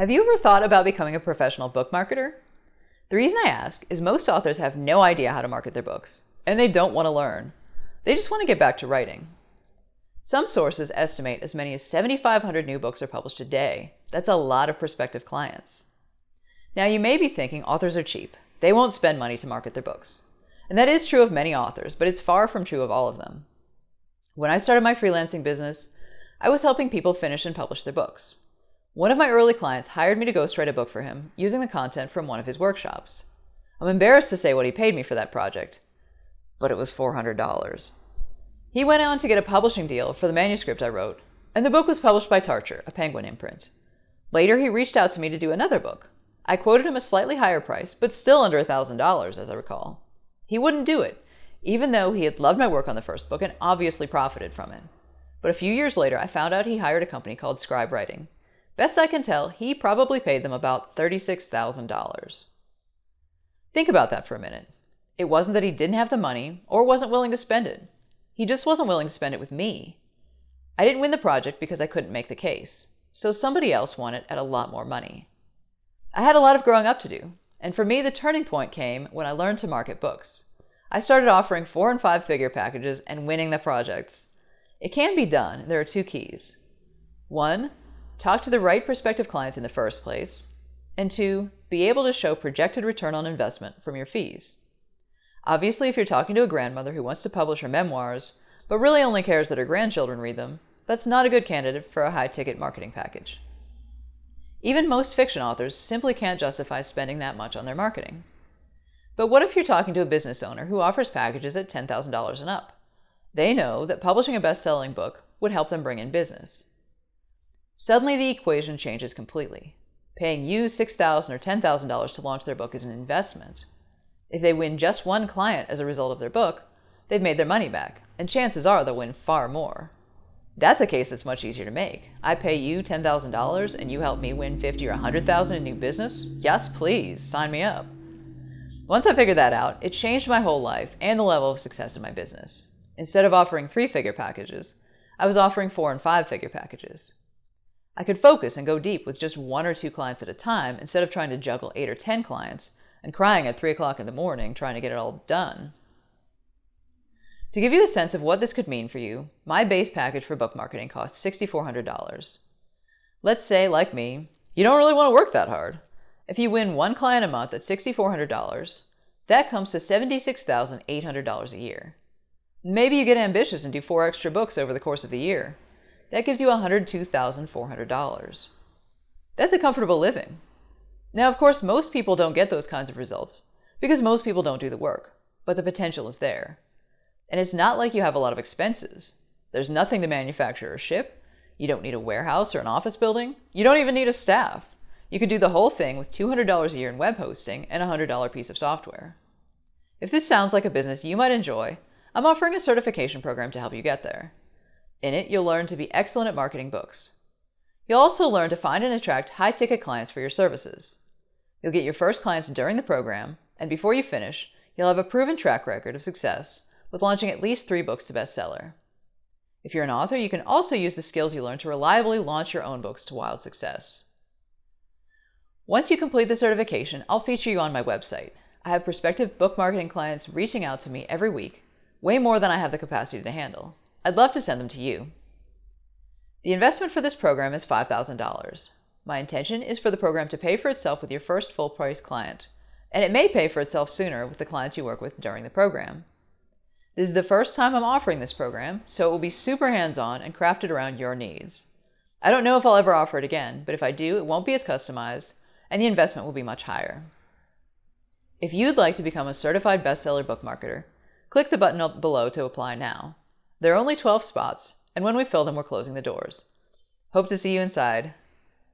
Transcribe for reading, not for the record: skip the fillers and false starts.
Have you ever thought about becoming a professional book marketer? The reason I ask is most authors have no idea how to market their books, and they don't want to learn. They just want to get back to writing. Some sources estimate as many as 7,500 new books are published a day. That's a lot of prospective clients. Now you may be thinking authors are cheap. They won't spend money to market their books. And that is true of many authors, but it's far from true of all of them. When I started my freelancing business, I was helping people finish and publish their books. One of my early clients hired me to ghostwrite a book for him using the content from one of his workshops. I'm embarrassed to say what he paid me for that project, but it was $400. He went on to get a publishing deal for the manuscript I wrote, and the book was published by Tarcher, a Penguin imprint. Later, he reached out to me to do another book. I quoted him a slightly higher price, but still under $1,000, as I recall. He wouldn't do it, even though he had loved my work on the first book and obviously profited from it. But a few years later, I found out he hired a company called Scribe Writing. Best I can tell, he probably paid them about $36,000. Think about that for a minute. It wasn't that he didn't have the money or wasn't willing to spend it. He just wasn't willing to spend it with me. I didn't win the project because I couldn't make the case, so somebody else won it at a lot more money. I had a lot of growing up to do, and for me the turning point came when I learned to market books. I started offering 4- and 5-figure packages and winning the projects. It can be done, and there are 2 keys. 1, talk to the right prospective clients in the first place, and 2, be able to show projected return on investment from your fees. Obviously, if you're talking to a grandmother who wants to publish her memoirs, but really only cares that her grandchildren read them, that's not a good candidate for a high-ticket marketing package. Even most fiction authors simply can't justify spending that much on their marketing. But what if you're talking to a business owner who offers packages at $10,000 and up? They know that publishing a best-selling book would help them bring in business. Suddenly the equation changes completely. Paying you $6,000 or $10,000 to launch their book is an investment. If they win just one client as a result of their book, they've made their money back, and chances are they'll win far more. That's a case that's much easier to make. I pay you $10,000 and you help me win $50,000 or $100,000 in new business? Yes, please, sign me up. Once I figured that out, it changed my whole life and the level of success in my business. Instead of offering 3-figure packages, I was offering 4- and 5-figure packages. I could focus and go deep with just 1 or 2 clients at a time instead of trying to juggle 8 or 10 clients and crying at 3 o'clock in the morning trying to get it all done. To give you a sense of what this could mean for you, my base package for book marketing costs $6,400. Let's say, like me, you don't really want to work that hard. If you win 1 client a month at $6,400, that comes to $76,800 a year. Maybe you get ambitious and do 4 extra books over the course of the year. That gives you $102,400. That's a comfortable living. Now, of course, most people don't get those kinds of results because most people don't do the work, but the potential is there. And it's not like you have a lot of expenses. There's nothing to manufacture or ship. You don't need a warehouse or an office building. You don't even need a staff. You could do the whole thing with $200 a year in web hosting and a $100 piece of software. If this sounds like a business you might enjoy, I'm offering a certification program to help you get there. In it, you'll learn to be excellent at marketing books. You'll also learn to find and attract high-ticket clients for your services. You'll get your first clients during the program, and before you finish, you'll have a proven track record of success with launching at least 3 books to bestseller. If you're an author, you can also use the skills you learn to reliably launch your own books to wild success. Once you complete the certification, I'll feature you on my website. I have prospective book marketing clients reaching out to me every week, way more than I have the capacity to handle. I'd love to send them to you. The investment for this program is $5,000. My intention is for the program to pay for itself with your first full-price client, and it may pay for itself sooner with the clients you work with during the program. This is the first time I'm offering this program, so it will be super hands-on and crafted around your needs. I don't know if I'll ever offer it again, but if I do, it won't be as customized, and the investment will be much higher. If you'd like to become a certified bestseller book marketer, click the button below to apply now. There are only 12 spots, and when we fill them, we're closing the doors. Hope to see you inside.